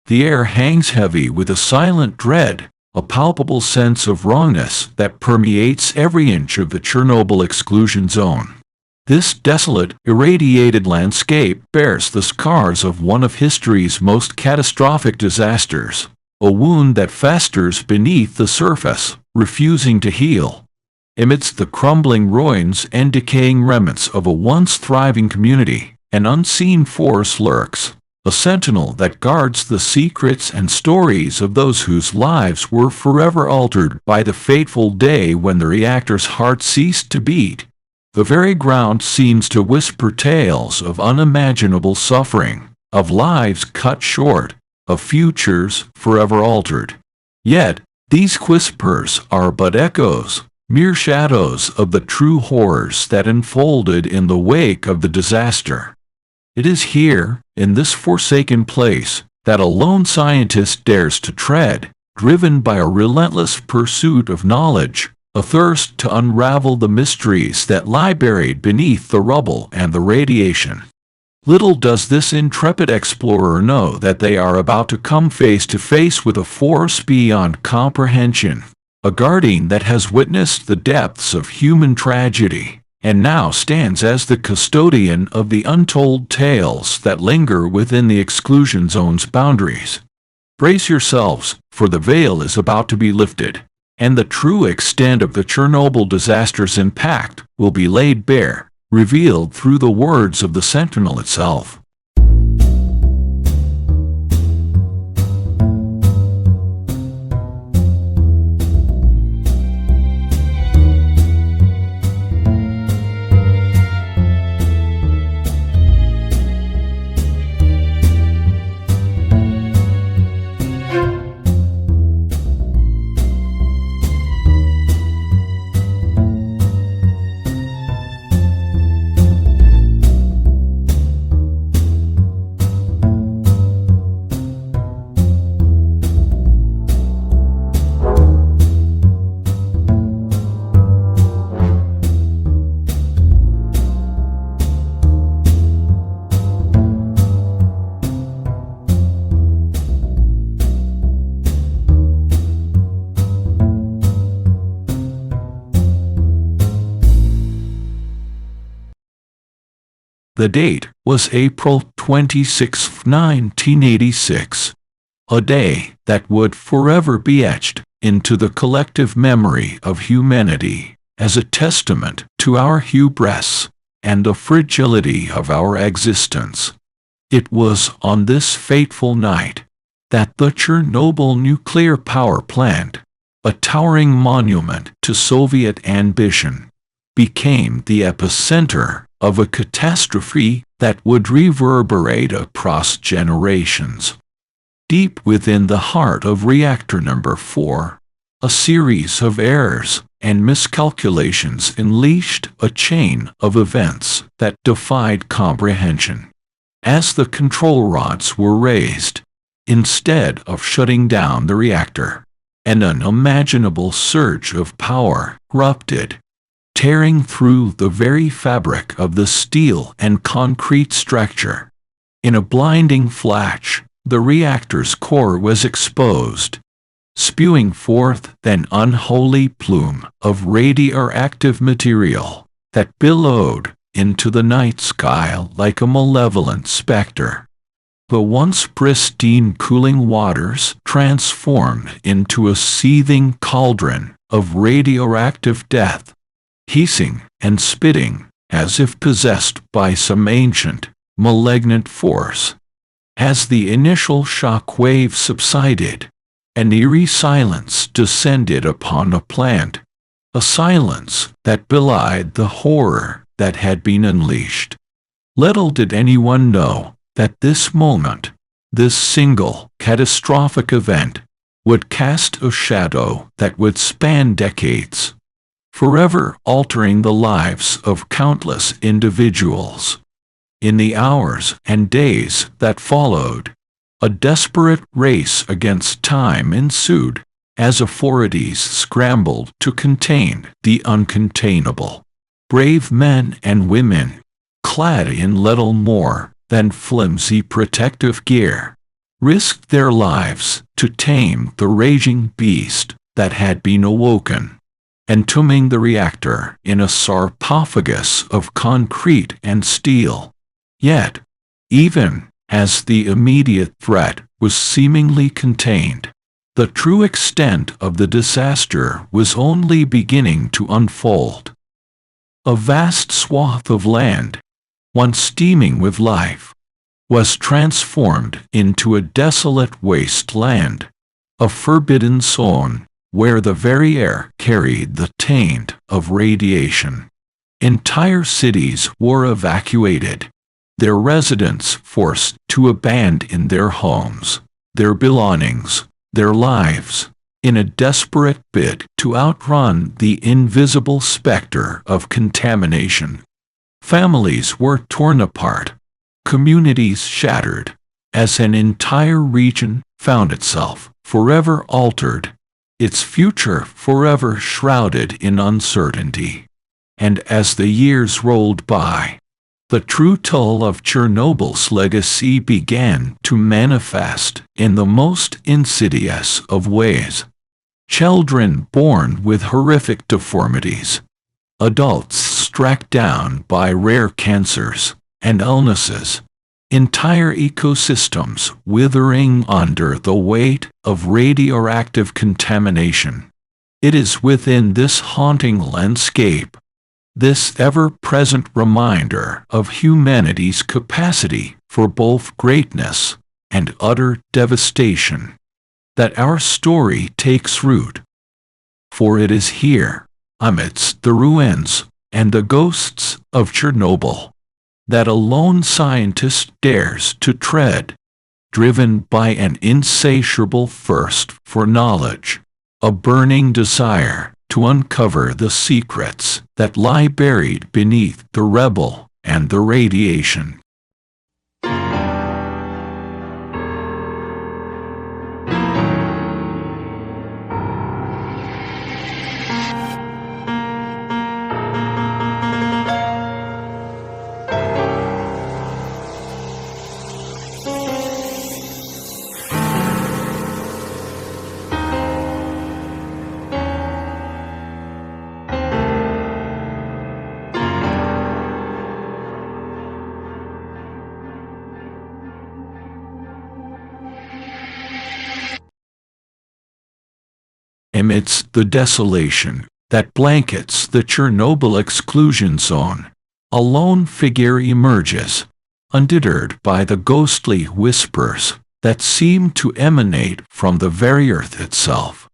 The air hangs heavy with a silent dread, a palpable sense of wrongness that permeates every inch of the Chernobyl Exclusion Zone. This desolate, irradiated landscape bears the scars of one of history's most catastrophic disasters, a wound that festers beneath the surface, refusing to heal. Amidst the crumbling ruins and decaying remnants of a once thriving community, an unseen force lurks, a sentinel that guards the secrets and stories of those whose lives were forever altered by the fateful day when the reactor's heart ceased to beat. The very ground seems to whisper tales of unimaginable suffering, of lives cut short, of futures forever altered. Yet, these whispers are but echoes, mere shadows of the true horrors that unfolded in the wake of the disaster. It is here, in this forsaken place, that a lone scientist dares to tread, driven by a relentless pursuit of knowledge, a thirst to unravel the mysteries that lie buried beneath the rubble and the radiation. Little does this intrepid explorer know that they are about to come face to face with a force beyond comprehension, a guardian that has witnessed the depths of human tragedy, and now stands as the custodian of the untold tales that linger within the exclusion zone's boundaries. Brace yourselves, for the veil is about to be lifted, and the true extent of the Chernobyl disaster's impact will be laid bare, revealed through the words of the Sentinel itself. The date was April 26, 1986, a day that would forever be etched into the collective memory of humanity as a testament to our hubris and the fragility of our existence. It was on this fateful night that the Chernobyl nuclear power plant, a towering monument to Soviet ambition, became the epicenter of a catastrophe that would reverberate across generations. Deep within the heart of reactor number 4, a series of errors and miscalculations unleashed a chain of events that defied comprehension. As the control rods were raised, instead of shutting down the reactor, an unimaginable surge of power erupted, tearing through the very fabric of the steel and concrete structure. In a blinding flash, the reactor's core was exposed, spewing forth an unholy plume of radioactive material that billowed into the night sky like a malevolent specter. The once pristine cooling waters transformed into a seething cauldron of radioactive death, hissing and spitting as if possessed by some ancient, malignant force. As the initial shock wave subsided, an eerie silence descended upon the plant, a silence that belied the horror that had been unleashed. Little did anyone know that this moment, this single catastrophic event, would cast a shadow that would span decades, forever altering the lives of countless individuals. In the hours and days that followed, a desperate race against time ensued as authorities scrambled to contain the uncontainable. Brave men and women, clad in little more than flimsy protective gear, risked their lives to tame the raging beast that had been awoken, entombing the reactor in a sarcophagus of concrete and steel. Yet, even as the immediate threat was seemingly contained, the true extent of the disaster was only beginning to unfold. A vast swath of land, once teeming with life, was transformed into a desolate wasteland, a forbidden zone where the very air carried the taint of radiation. Entire cities were evacuated, their residents forced to abandon their homes, their belongings, their lives, in a desperate bid to outrun the invisible specter of contamination. Families were torn apart, communities shattered, as an entire region found itself forever altered, its future forever shrouded in uncertainty. And as the years rolled by, the true toll of Chernobyl's legacy began to manifest in the most insidious of ways. Children born with horrific deformities, adults struck down by rare cancers and illnesses, entire ecosystems withering under the weight of radioactive contamination. It is within this haunting landscape, this ever-present reminder of humanity's capacity for both greatness and utter devastation, that our story takes root. For it is here, amidst the ruins and the ghosts of Chernobyl, that a lone scientist dares to tread, driven by an insatiable thirst for knowledge, a burning desire to uncover the secrets that lie buried beneath the rubble and the radiation. Amidst the desolation that blankets the Chernobyl Exclusion Zone, a lone figure emerges, undeterred by the ghostly whispers that seem to emanate from the very earth itself.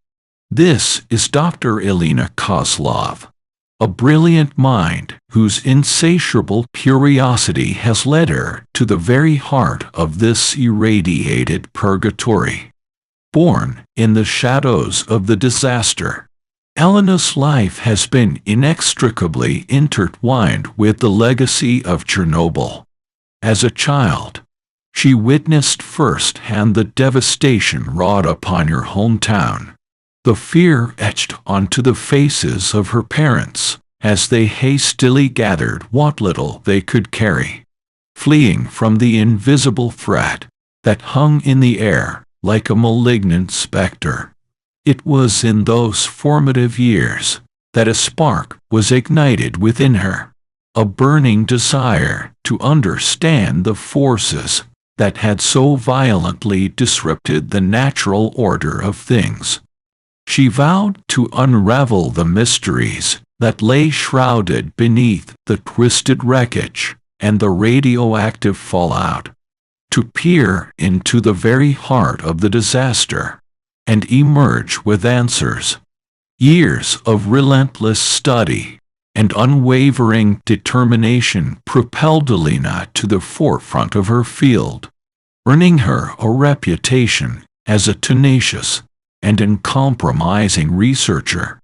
This is Dr. Elena Kozlov, a brilliant mind whose insatiable curiosity has led her to the very heart of this irradiated purgatory. Born in the shadows of the disaster, Elena's life has been inextricably intertwined with the legacy of Chernobyl. As a child, she witnessed firsthand the devastation wrought upon her hometown, the fear etched onto the faces of her parents as they hastily gathered what little they could carry, fleeing from the invisible threat that hung in the air like a malignant specter. It was in those formative years that a spark was ignited within her, a burning desire to understand the forces that had so violently disrupted the natural order of things. She vowed to unravel the mysteries that lay shrouded beneath the twisted wreckage and the radioactive fallout, to peer into the very heart of the disaster and emerge with answers. Years of relentless study and unwavering determination propelled Elena to the forefront of her field, earning her a reputation as a tenacious and uncompromising researcher.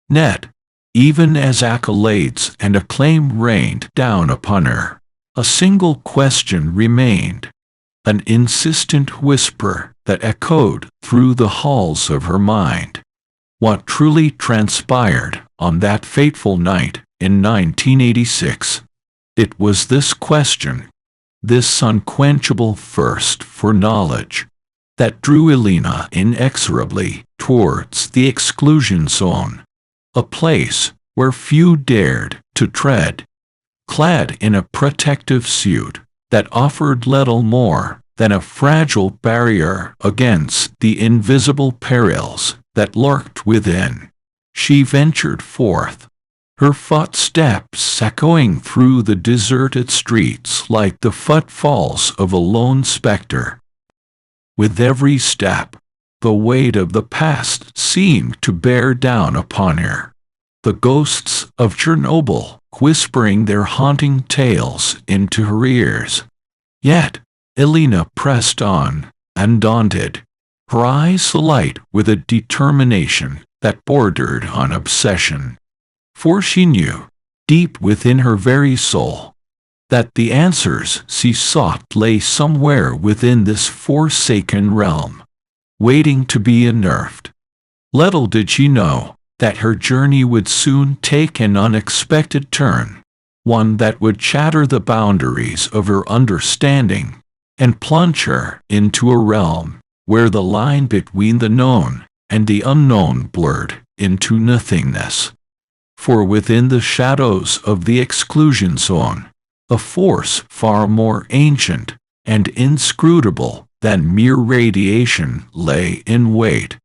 Yet, even as accolades and acclaim rained down upon her, a single question remained, an insistent whisper that echoed through the halls of her mind. What truly transpired on that fateful night in 1986? It was this question, this unquenchable thirst for knowledge, that drew Elena inexorably towards the exclusion zone, a place where few dared to tread. Clad in a protective suit that offered little more than a fragile barrier against the invisible perils that lurked within, she ventured forth, her footsteps echoing through the deserted streets like the footfalls of a lone spectre. With every step, the weight of the past seemed to bear down upon her, the ghosts of Chernobyl whispering their haunting tales into her ears. Yet, Elena pressed on, undaunted, her eyes alight with a determination that bordered on obsession. For she knew, deep within her very soul, that the answers she sought lay somewhere within this forsaken realm, waiting to be unearthed. Little did she know that her journey would soon take an unexpected turn, one that would shatter the boundaries of her understanding and plunge her into a realm where the line between the known and the unknown blurred into nothingness. For within the shadows of the exclusion zone, a force far more ancient and inscrutable than mere radiation lay in wait,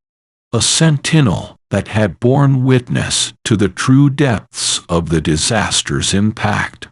a sentinel that had borne witness to the true depths of the disaster's impact.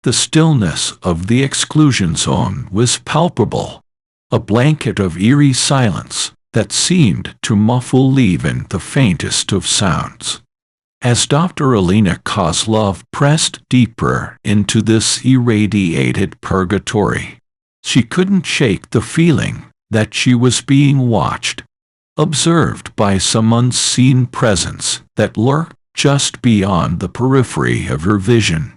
The stillness of the exclusion zone was palpable, a blanket of eerie silence that seemed to muffle even the faintest of sounds. As Dr. Elena Kozlov pressed deeper into this irradiated purgatory, she couldn't shake the feeling that she was being watched, observed by some unseen presence that lurked just beyond the periphery of her vision.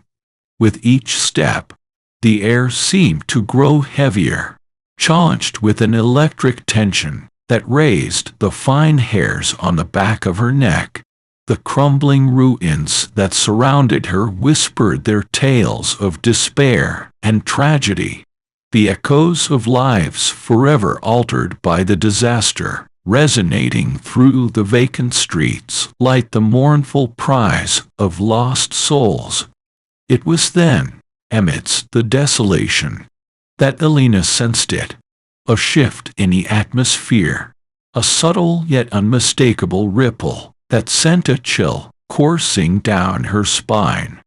With each step, the air seemed to grow heavier, charged with an electric tension that raised the fine hairs on the back of her neck. The crumbling ruins that surrounded her whispered their tales of despair and tragedy, the echoes of lives forever altered by the disaster, resonating through the vacant streets like the mournful cries of lost souls. It was then, amidst the desolation, that Elena sensed it, a shift in the atmosphere, a subtle yet unmistakable ripple that sent a chill coursing down her spine.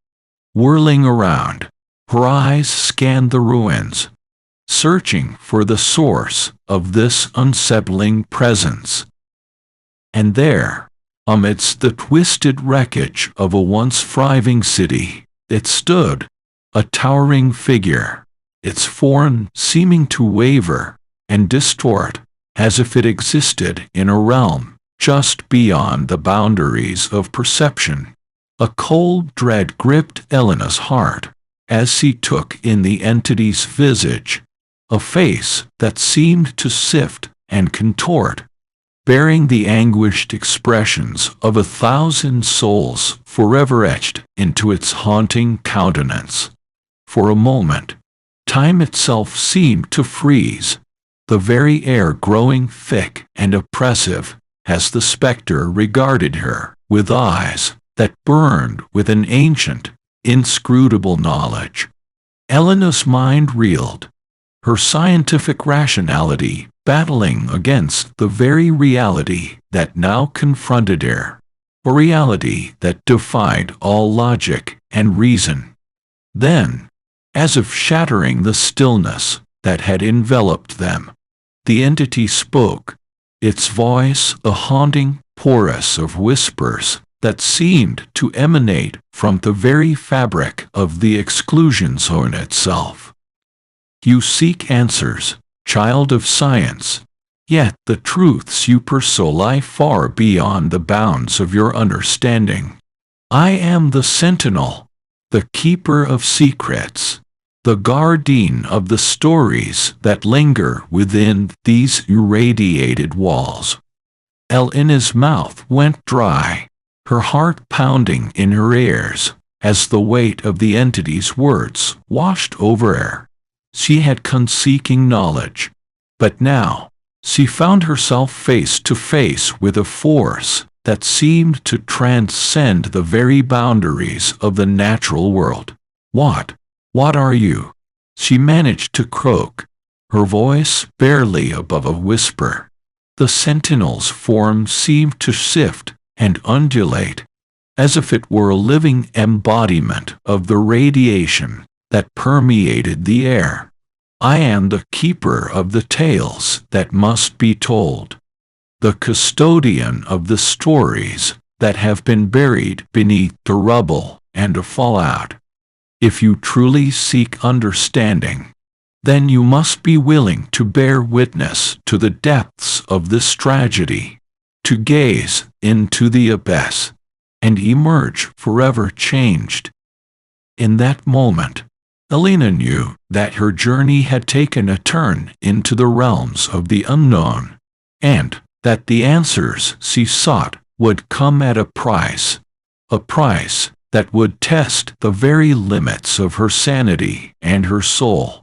Whirling around, her eyes scanned the ruins, searching for the source of this unsettling presence. And there, amidst the twisted wreckage of a once thriving city, it stood, a towering figure, its form seeming to waver and distort, as if it existed in a realm just beyond the boundaries of perception. A cold dread gripped Elena's heart as she took in the entity's visage, a face that seemed to sift and contort, bearing the anguished expressions of 1,000 souls forever etched into its haunting countenance. For a moment, time itself seemed to freeze, the very air growing thick and oppressive as the spectre regarded her with eyes that burned with an ancient, inscrutable knowledge. Elena's mind reeled, her scientific rationality battling against the very reality that now confronted her, a reality that defied all logic and reason. Then, as if shattering the stillness that had enveloped them, the entity spoke, its voice a haunting chorus of whispers that seemed to emanate from the very fabric of the exclusion zone itself. You seek answers, child of science, yet the truths you pursue lie far beyond the bounds of your understanding. I am the Sentinel, the keeper of secrets, the guardian of the stories that linger within these irradiated walls. Elena's mouth went dry, her heart pounding in her ears, as the weight of the entity's words washed over her. She had come seeking knowledge, but now she found herself face to face with a force that seemed to transcend the very boundaries of the natural world. What are you? She managed to croak, her voice barely above a whisper. The Sentinel's form seemed to shift and undulate, as if it were a living embodiment of the radiation that permeated the air. I am the keeper of the tales that must be told, the custodian of the stories that have been buried beneath the rubble and the fallout. If you truly seek understanding, then you must be willing to bear witness to the depths of this tragedy, to gaze into the abyss, and emerge forever changed. In that moment, Elena knew that her journey had taken a turn into the realms of the unknown, and that the answers she sought would come at a price that would test the very limits of her sanity and her soul.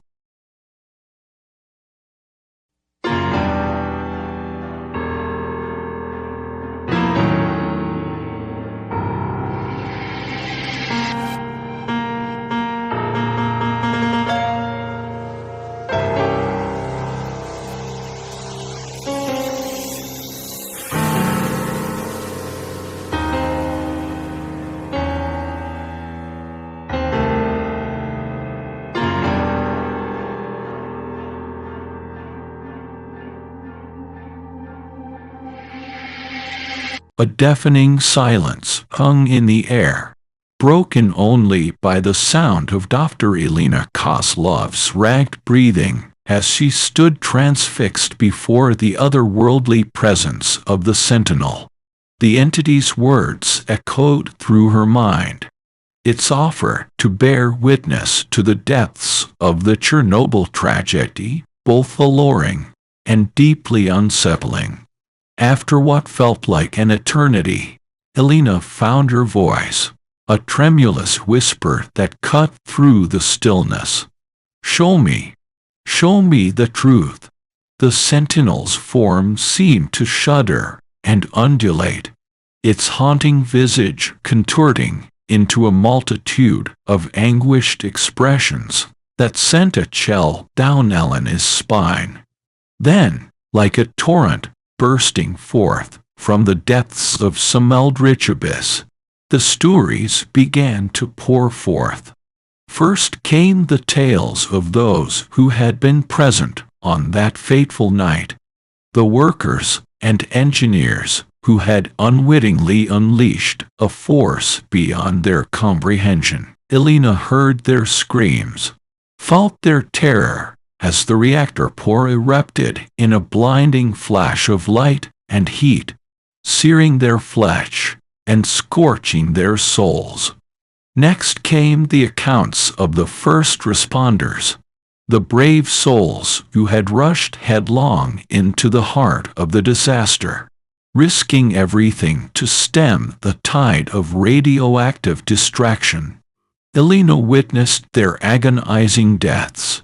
A deafening silence hung in the air, broken only by the sound of Dr. Elena Kozlov's ragged breathing as she stood transfixed before the otherworldly presence of the Sentinel. The entity's words echoed through her mind, its offer to bear witness to the depths of the Chernobyl tragedy, both alluring and deeply unsettling. After what felt like an eternity, Elena found her voice, a tremulous whisper that cut through the stillness. Show me the truth." The Sentinel's form seemed to shudder and undulate, its haunting visage contorting into a multitude of anguished expressions that sent a chill down Elena's spine. Then, like a torrent bursting forth from the depths of some eldritch abyss, the stories began to pour forth. First came the tales of those who had been present on that fateful night, the workers and engineers who had unwittingly unleashed a force beyond their comprehension. Elena heard their screams, felt their terror as the reactor core erupted in a blinding flash of light and heat, searing their flesh and scorching their souls. Next came the accounts of the first responders, the brave souls who had rushed headlong into the heart of the disaster, risking everything to stem the tide of radioactive destruction. Elena witnessed their agonizing deaths,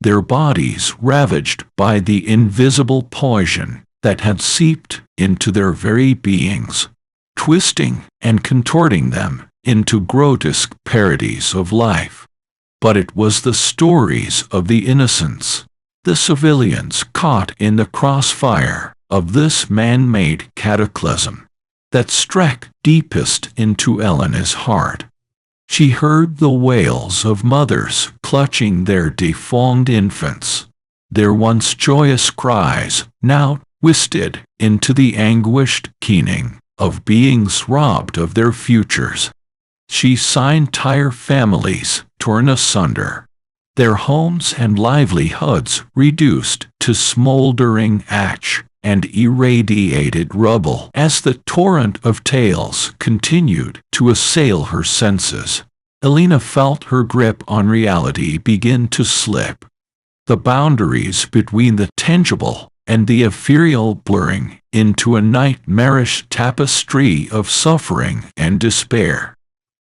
their bodies ravaged by the invisible poison that had seeped into their very beings, twisting and contorting them into grotesque parodies of life. But it was the stories of the innocents, the civilians caught in the crossfire of this man-made cataclysm, that struck deepest into Elena's heart. She heard the wails of mothers clutching their deformed infants, their once joyous cries now twisted into the anguished keening of beings robbed of their futures. She saw entire families torn asunder, their homes and livelihoods reduced to smoldering ash and irradiated rubble as the torrent of tales continued to assail her senses. Elena felt her grip on reality begin to slip, the boundaries between the tangible and the ethereal blurring into a nightmarish tapestry of suffering and despair.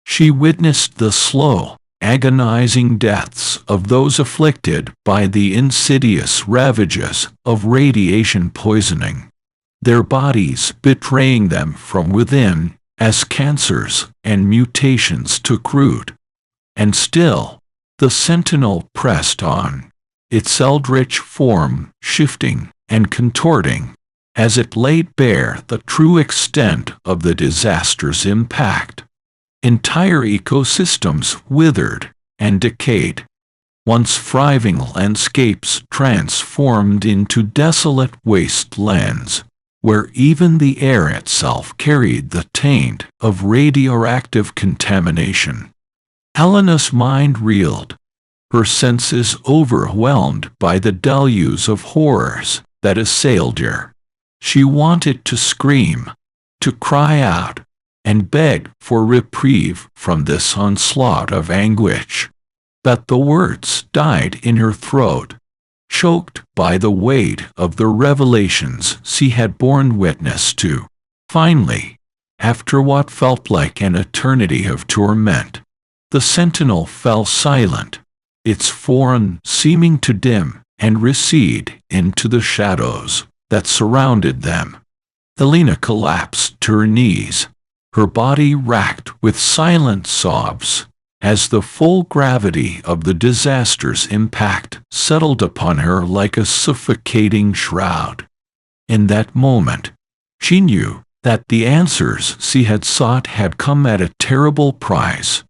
She witnessed the slow, agonizing deaths of those afflicted by the insidious ravages of radiation poisoning, their bodies betraying them from within as cancers and mutations took root. And still, the Sentinel pressed on, its eldritch form shifting and contorting as it laid bare the true extent of the disaster's impact. Entire ecosystems withered and decayed, once thriving landscapes transformed into desolate wastelands, where even the air itself carried the taint of radioactive contamination. Elena's mind reeled, her senses overwhelmed by the deluge of horrors that assailed her. She wanted to scream, to cry out, and beg for reprieve from this onslaught of anguish. But the words died in her throat, choked by the weight of the revelations she had borne witness to. Finally, after what felt like an eternity of torment, the Sentinel fell silent, its form seeming to dim and recede into the shadows that surrounded them. Elena collapsed to her knees, her body racked with silent sobs, as the full gravity of the disaster's impact settled upon her like a suffocating shroud. In that moment, she knew that the answers she had sought had come at a terrible price.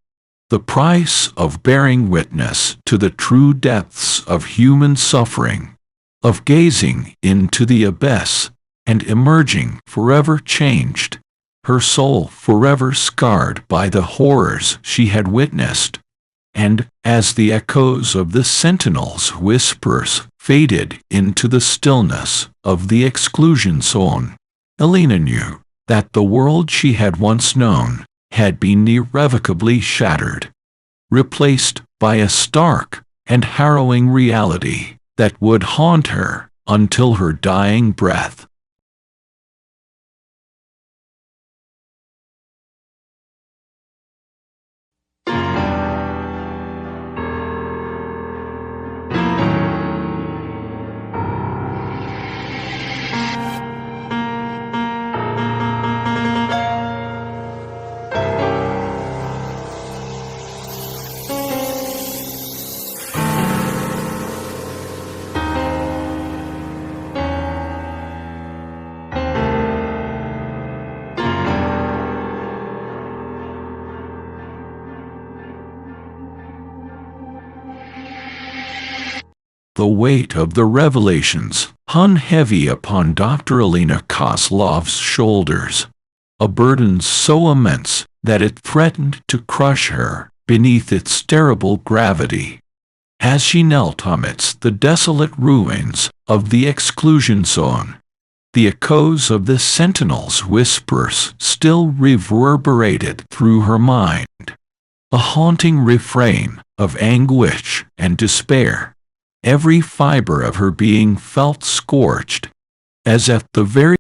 The price of bearing witness to the true depths of human suffering, of gazing into the abyss and emerging forever changed, her soul forever scarred by the horrors she had witnessed. And, as the echoes of the Sentinel's whispers faded into the stillness of the exclusion zone, Elena knew that the world she had once known had been irrevocably shattered, replaced by a stark and harrowing reality that would haunt her until her dying breath. The weight of the revelations hung heavy upon Dr. Elena Kozlov's shoulders, a burden so immense that it threatened to crush her beneath its terrible gravity. As she knelt amidst the desolate ruins of the exclusion zone, the echoes of the Sentinel's whispers still reverberated through her mind, a haunting refrain of anguish and despair. Every fiber of her being felt scorched, as if the very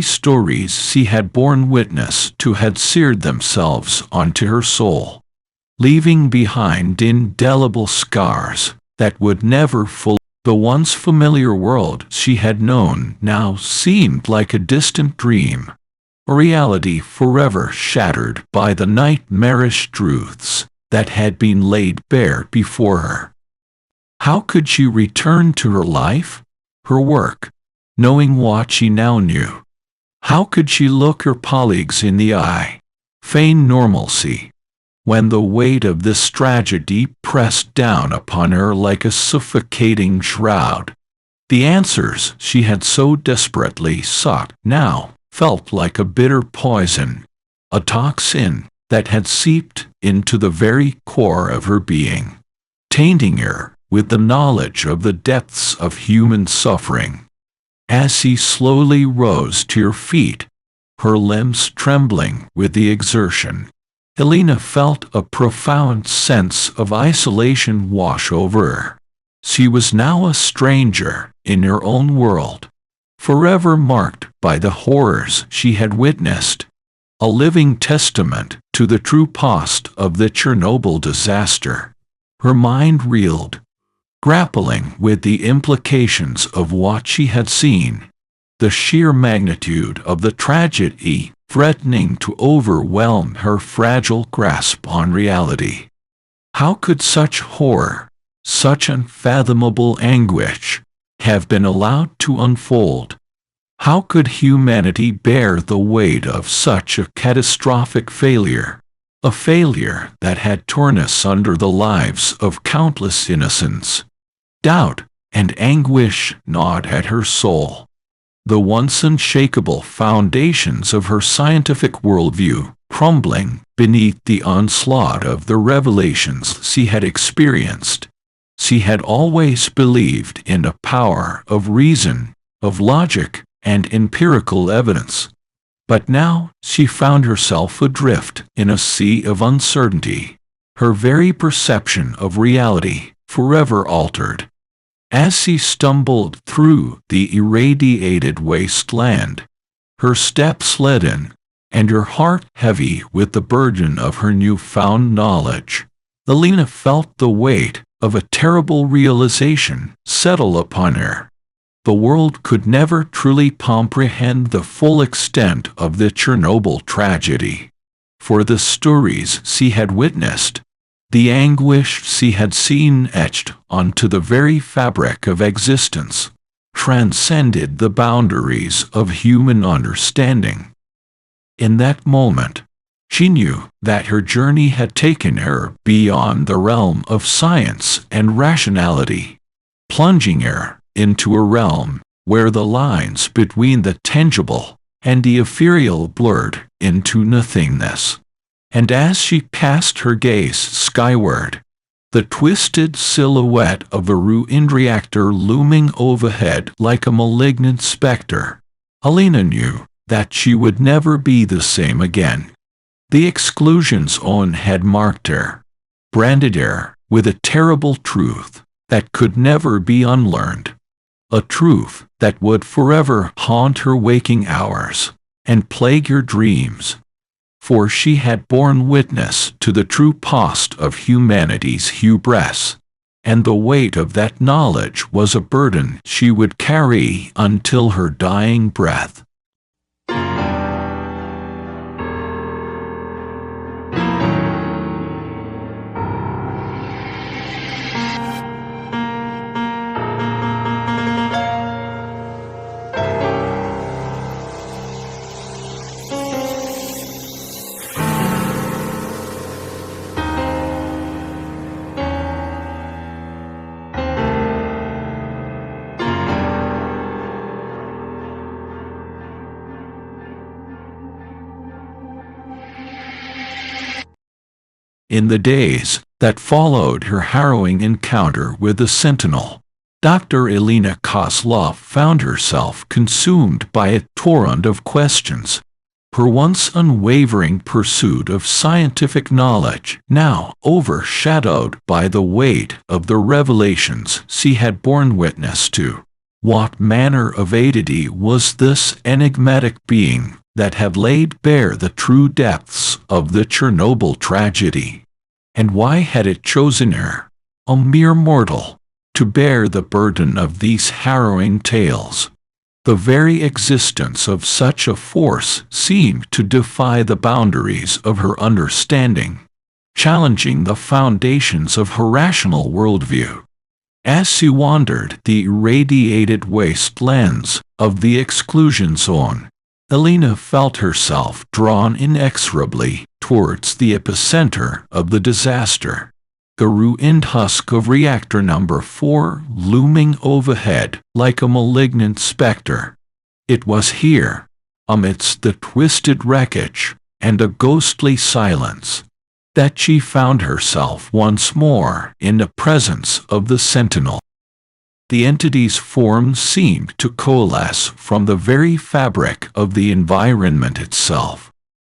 stories she had borne witness to had seared themselves onto her soul, leaving behind indelible scars that would never fully. The once familiar world she had known now seemed like a distant dream, a reality forever shattered by the nightmarish truths that had been laid bare before her. How could she return to her life, her work, knowing what she now knew? How could she look her colleagues in the eye, feign normalcy, when the weight of this tragedy pressed down upon her like a suffocating shroud? The answers she had so desperately sought now felt like a bitter poison, a toxin that had seeped into the very core of her being, tainting her with the knowledge of the depths of human suffering. As she slowly rose to her feet, her limbs trembling with the exertion, Elena felt a profound sense of isolation wash over her. She was now a stranger in her own world, forever marked by the horrors she had witnessed, a living testament to the true cost of the Chernobyl disaster. Her mind reeled, grappling with the implications of what she had seen, the sheer magnitude of the tragedy threatening to overwhelm her fragile grasp on reality. How could such horror, such unfathomable anguish, have been allowed to unfold? How could humanity bear the weight of such a catastrophic failure? A failure that had torn asunder the lives of countless innocents. Doubt and anguish gnawed at her soul. The once unshakable foundations of her scientific worldview crumbling beneath the onslaught of the revelations she had experienced. She had always believed in the power of reason, of logic, and empirical evidence. But now she found herself adrift in a sea of uncertainty, her very perception of reality forever altered. As she stumbled through the irradiated wasteland, her steps leaden, and her heart heavy with the burden of her newfound knowledge, Elena felt the weight of a terrible realization settle upon her. The world could never truly comprehend the full extent of the Chernobyl tragedy. For the stories she had witnessed, the anguish she had seen etched onto the very fabric of existence, transcended the boundaries of human understanding. In that moment, she knew that her journey had taken her beyond the realm of science and rationality, plunging her into a realm where the lines between the tangible and the ethereal blurred into nothingness. And as she cast her gaze skyward, the twisted silhouette of a ruined reactor looming overhead like a malignant specter, Elena knew that she would never be the same again. The exclusion zone had marked her, branded her with a terrible truth that could never be unlearned, a truth that would forever haunt her waking hours and plague her dreams. For she had borne witness to the true cost of humanity's hubris, and the weight of that knowledge was a burden she would carry until her dying breath. In the days that followed her harrowing encounter with the Sentinel, Dr. Elena Kozlov found herself consumed by a torrent of questions. Her once unwavering pursuit of scientific knowledge now overshadowed by the weight of the revelations she had borne witness to. What manner of entity was this enigmatic being that had laid bare the true depths of the Chernobyl tragedy? And why had it chosen her, a mere mortal, to bear the burden of these harrowing tales? The very existence of such a force seemed to defy the boundaries of her understanding, challenging the foundations of her rational worldview. As she wandered the irradiated wastelands of the exclusion zone, Elena felt herself drawn inexorably towards the epicenter of the disaster, the ruined husk of reactor number 4 looming overhead like a malignant specter. It was here, amidst the twisted wreckage and a ghostly silence, that she found herself once more in the presence of the Sentinel. The entity's form seemed to coalesce from the very fabric of the environment itself,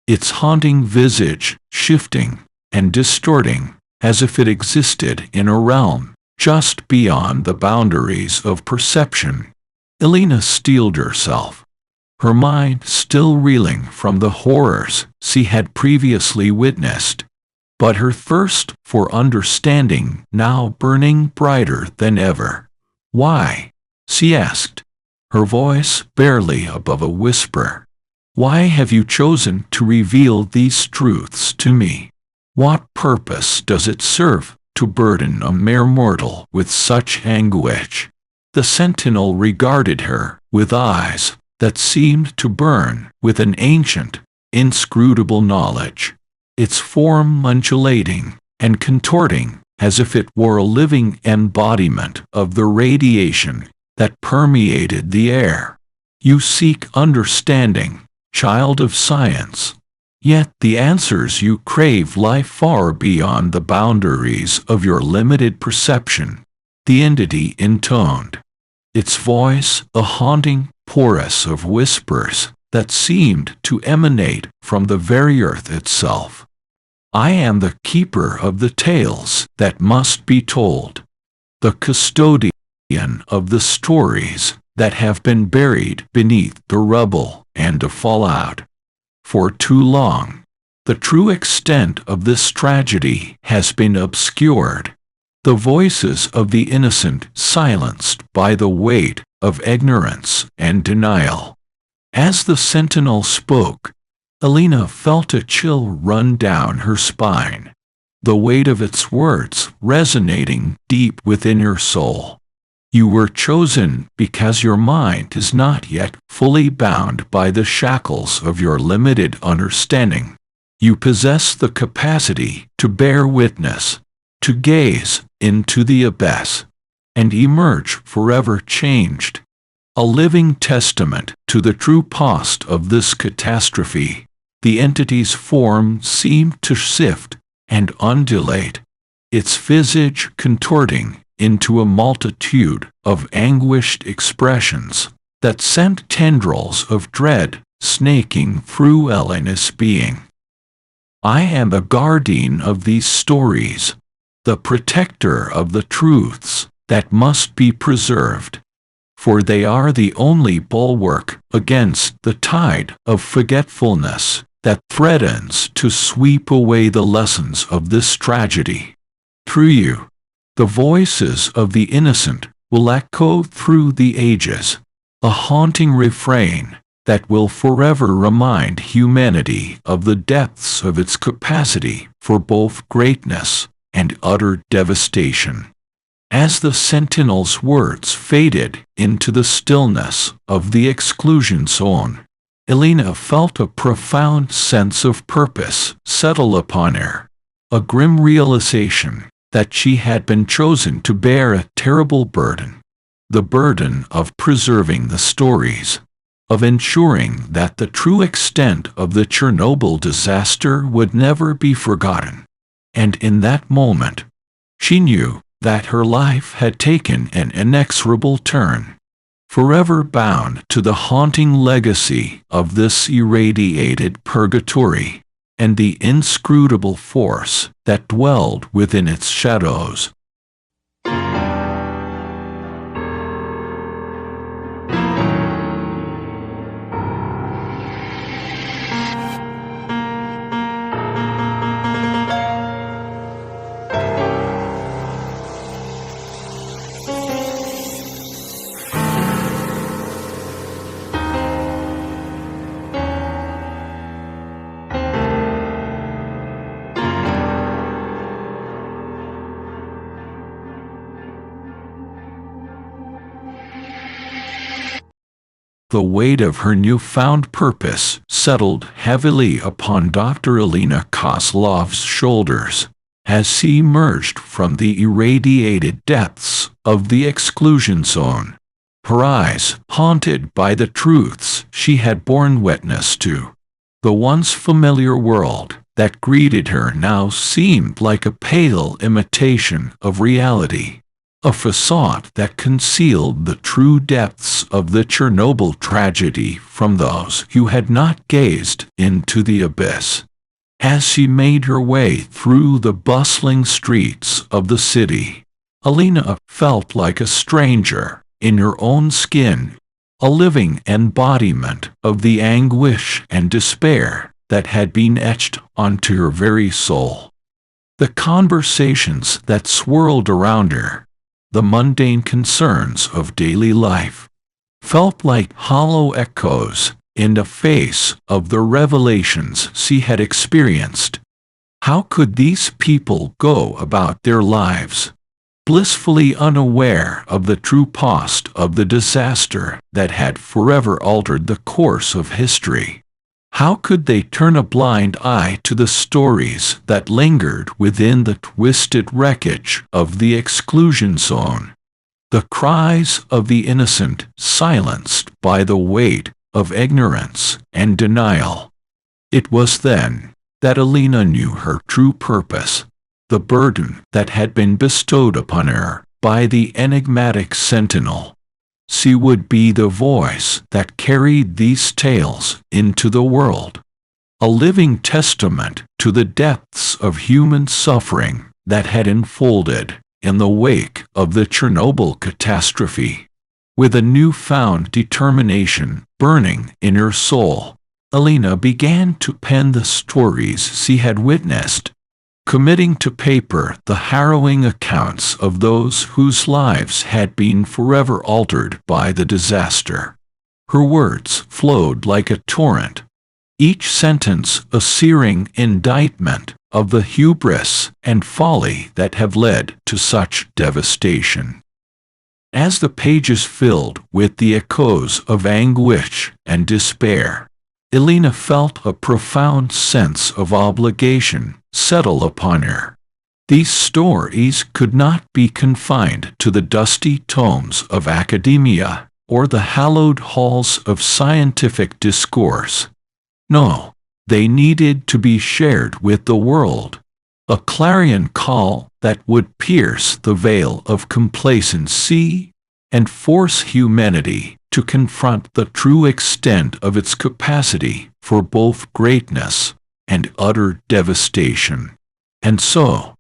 its haunting visage shifting and distorting as if it existed in a realm just beyond the boundaries of perception. Elena steeled herself, her mind still reeling from the horrors she had previously witnessed, but her thirst for understanding now burning brighter than ever. "Why?" she asked, her voice barely above a whisper. "Why have you chosen to reveal these truths to me? What purpose does it serve to burden a mere mortal with such anguish?" The Sentinel regarded her with eyes that seemed to burn with an ancient, inscrutable knowledge, its form undulating and contorting as if it were a living embodiment of the radiation that permeated the air. "You seek understanding, child of science. Yet the answers you crave lie far beyond the boundaries of your limited perception," the entity intoned, its voice a haunting chorus of whispers that seemed to emanate from the very earth itself. "I am the keeper of the tales that must be told, the custodian of the stories that have been buried beneath the rubble and the fallout. For too long, the true extent of this tragedy has been obscured, the voices of the innocent silenced by the weight of ignorance and denial." As the Sentinel spoke, Elena felt a chill run down her spine, the weight of its words resonating deep within her soul. "You were chosen because your mind is not yet fully bound by the shackles of your limited understanding. You possess the capacity to bear witness, to gaze into the abyss, and emerge forever changed, a living testament to the true cost of this catastrophe." The entity's form seemed to shift and undulate, its visage contorting into a multitude of anguished expressions that sent tendrils of dread snaking through Elena's being. "I am the guardian of these stories, the protector of the truths that must be preserved, for they are the only bulwark against the tide of forgetfulness that threatens to sweep away the lessons of this tragedy. Through you, the voices of the innocent will echo through the ages, a haunting refrain that will forever remind humanity of the depths of its capacity for both greatness and utter devastation." As the Sentinel's words faded into the stillness of the exclusion zone, Elena felt a profound sense of purpose settle upon her, a grim realization that she had been chosen to bear a terrible burden, the burden of preserving the stories, of ensuring that the true extent of the Chernobyl disaster would never be forgotten. And in that moment, she knew that her life had taken an inexorable turn, forever bound to the haunting legacy of this irradiated purgatory, and the inscrutable force that dwelled within its shadows. The weight of her newfound purpose settled heavily upon Dr. Elena Kozlov's shoulders as she emerged from the irradiated depths of the exclusion zone. her eyes haunted by the truths she had borne witness to. The once familiar world that greeted her now seemed like a pale imitation of reality, a facade that concealed the true depths of the Chernobyl tragedy from those who had not gazed into the abyss. As she made her way through the bustling streets of the city, Elena felt like a stranger in her own skin, a living embodiment of the anguish and despair that had been etched onto her very soul. The conversations that swirled around her, the mundane concerns of daily life, felt like hollow echoes in the face of the revelations she had experienced. How could these people go about their lives, blissfully unaware of the true cost of the disaster that had forever altered the course of history? How could they turn a blind eye to the stories that lingered within the twisted wreckage of the exclusion zone? The cries of the innocent silenced by the weight of ignorance and denial. It was then that Elena knew her true purpose, the burden that had been bestowed upon her by the enigmatic Sentinel. She would be the voice that carried these tales into the world, a living testament to the depths of human suffering that had unfolded in the wake of the Chernobyl catastrophe. With a newfound determination burning in her soul, Elena began to pen the stories she had witnessed, committing to paper the harrowing accounts of those whose lives had been forever altered by the disaster. Her words flowed like a torrent, each sentence a searing indictment of the hubris and folly that have led to such devastation. As the pages filled with the echoes of anguish and despair, Elena felt a profound sense of obligation settle upon her. These stories could not be confined to the dusty tomes of academia or the hallowed halls of scientific discourse. No, they needed to be shared with the world, a clarion call that would pierce the veil of complacency and force humanity to confront the true extent of its capacity for both greatness and utter devastation. And so,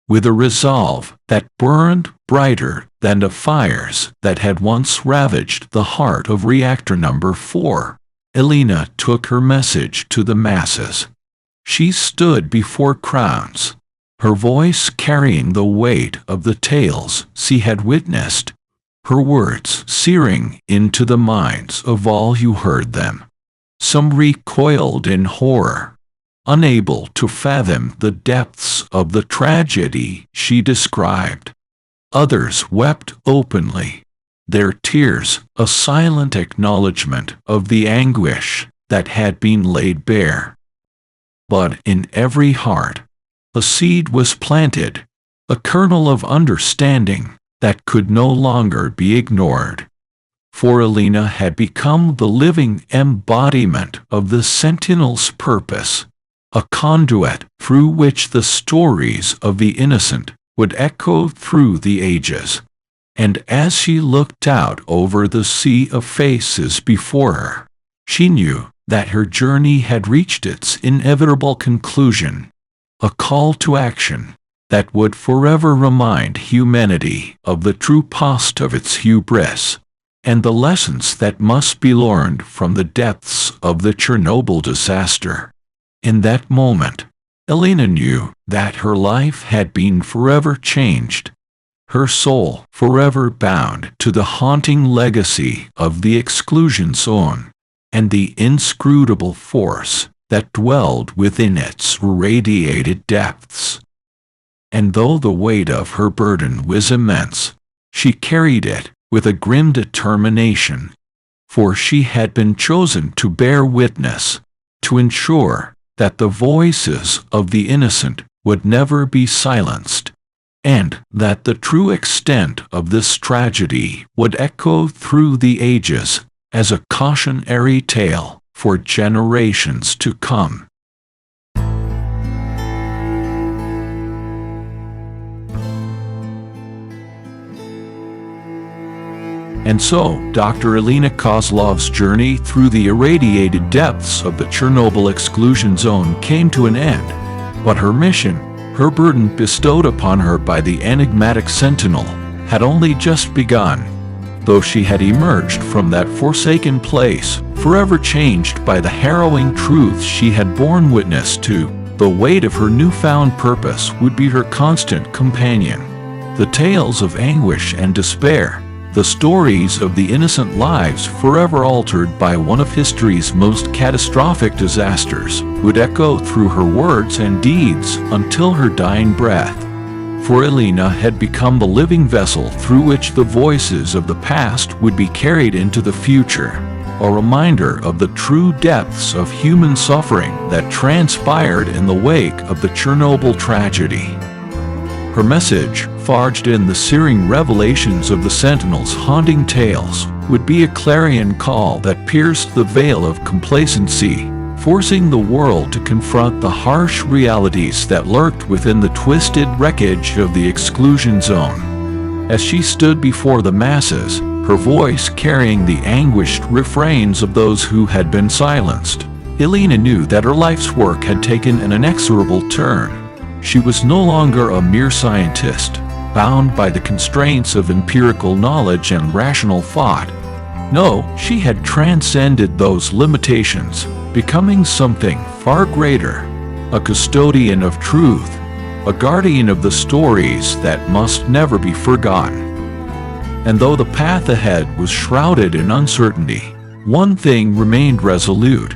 with a resolve that burned brighter than the fires that had once ravaged the heart of reactor number 4, Elena took her message to the masses. She stood before crowds, her voice carrying the weight of the tales she had witnessed, her words searing into the minds of all who heard them. Some recoiled in horror, unable to fathom the depths of the tragedy she described. Others wept openly, their tears a silent acknowledgment of the anguish that had been laid bare. But in every heart, a seed was planted, a kernel of understanding that could no longer be ignored. For Elena had become the living embodiment of the Sentinel's purpose, a conduit through which the stories of the innocent would echo through the ages. And as she looked out over the sea of faces before her, she knew that her journey had reached its inevitable conclusion, a call to action that would forever remind humanity of the true cost of its hubris, and the lessons that must be learned from the depths of the Chernobyl disaster. In that moment, Elena knew that her life had been forever changed, her soul forever bound to the haunting legacy of the exclusion zone, and the inscrutable force that dwelled within its irradiated depths. And though the weight of her burden was immense, she carried it with a grim determination, for she had been chosen to bear witness, to ensure that the voices of the innocent would never be silenced, and that the true extent of this tragedy would echo through the ages as a cautionary tale for generations to come. And so, Dr. Elena Kozlov's journey through the irradiated depths of the Chernobyl Exclusion Zone came to an end. But her mission, her burden bestowed upon her by the enigmatic Sentinel, had only just begun. Though she had emerged from that forsaken place, forever changed by the harrowing truths she had borne witness to, the weight of her newfound purpose would be her constant companion. The tales of anguish and despair, the stories of the innocent lives forever altered by one of history's most catastrophic disasters, would echo through her words and deeds until her dying breath. For Elena had become the living vessel through which the voices of the past would be carried into the future, a reminder of the true depths of human suffering that transpired in the wake of the Chernobyl tragedy. Her message, forged in the searing revelations of the Sentinel's haunting tales, would be a clarion call that pierced the veil of complacency, forcing the world to confront the harsh realities that lurked within the twisted wreckage of the exclusion zone. As she stood before the masses, her voice carrying the anguished refrains of those who had been silenced, Elena knew that her life's work had taken an inexorable turn. She was no longer a mere scientist, bound by the constraints of empirical knowledge and rational thought. No, she had transcended those limitations, becoming something far greater, a custodian of truth, a guardian of the stories that must never be forgotten. And though the path ahead was shrouded in uncertainty, one thing remained resolute.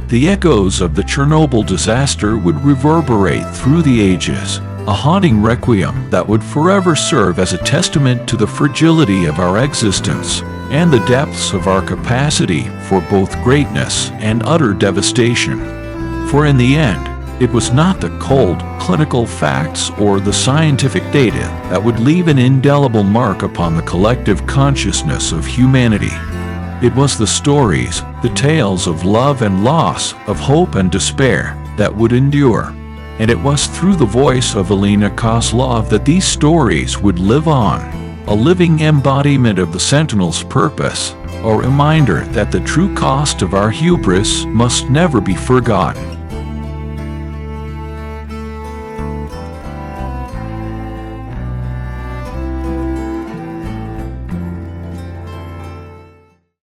The echoes of the Chernobyl disaster would reverberate through the ages, a haunting requiem that would forever serve as a testament to the fragility of our existence and the depths of our capacity for both greatness and utter devastation. For in the end, it was not the cold, clinical facts or the scientific data that would leave an indelible mark upon the collective consciousness of humanity. It was the stories, the tales of love and loss, of hope and despair, that would endure. And it was through the voice of Elena Kozlov that these stories would live on, a living embodiment of the Sentinel's purpose, a reminder that the true cost of our hubris must never be forgotten.